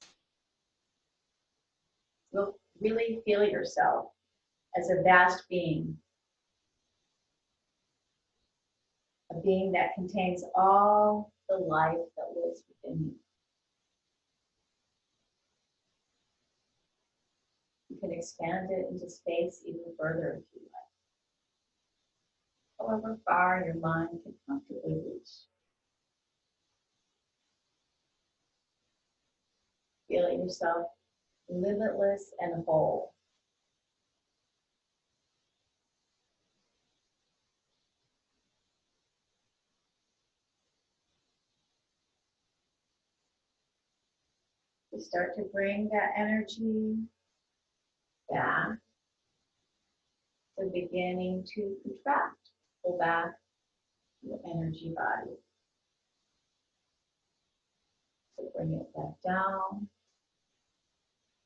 You'll really feel yourself as a vast being, a being that contains all the life that lives within you. can expand it into space even further if you like. However far your mind can comfortably reach. Feeling yourself limitless and whole. You start to bring that energy back to beginning to contract. Pull back your energy body. So bring it back down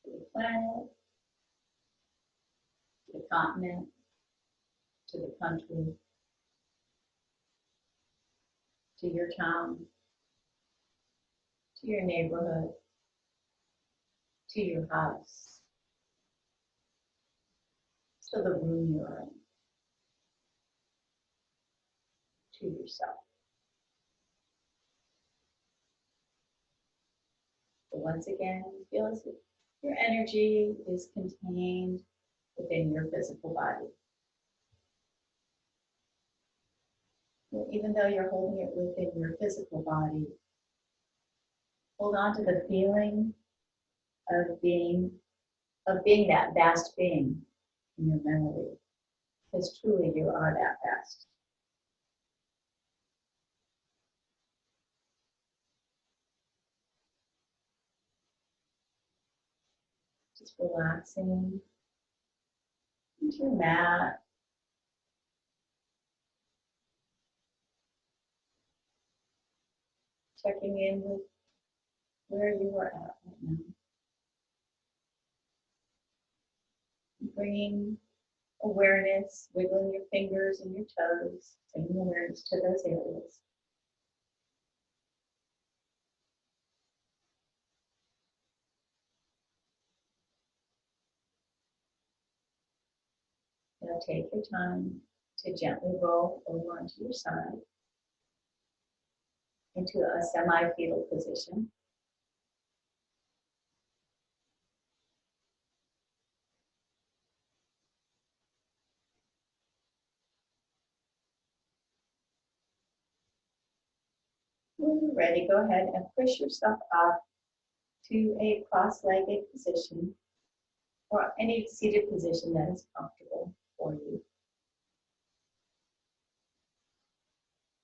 to the planet, to the continent, to the country, to your town, to your neighborhood, to your house, to the room you're in, to yourself. So once again, feel as if your energy is contained within your physical body. And even though you're holding it within your physical body, hold on to the feeling of being that vast being in your memory, because truly you are that vast. Just relaxing into your mat. Checking in with where you are at right now. Bringing awareness, wiggling your fingers and your toes, bringing awareness to those areas. Now take your time to gently roll over onto your side into a semi-fetal position. When you're ready, go ahead and push yourself up to a cross-legged position or any seated position that is comfortable for you.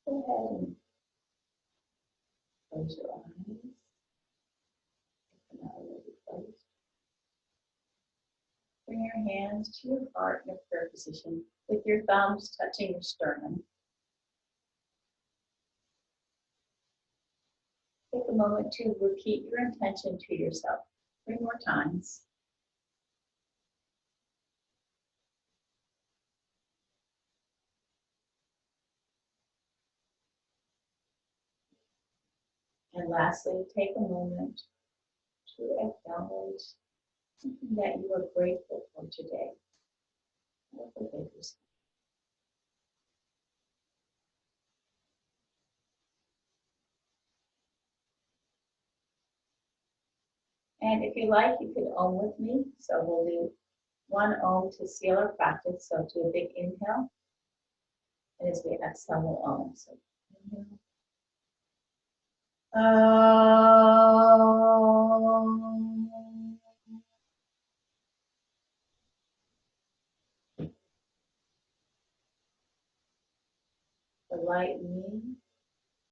Go ahead and close your eyes. If they're not already closed. Bring your hands to your heart in a prayer position with your thumbs touching your sternum. Take a moment to repeat your intention to yourself 3 more times. And lastly, take a moment to acknowledge something that you are grateful for today. Forgive yourself. And if you like, you could Om with me. So we'll do 1 Om to seal our practice. So do a big inhale. And as we exhale, we'll Om. So inhale. The light in me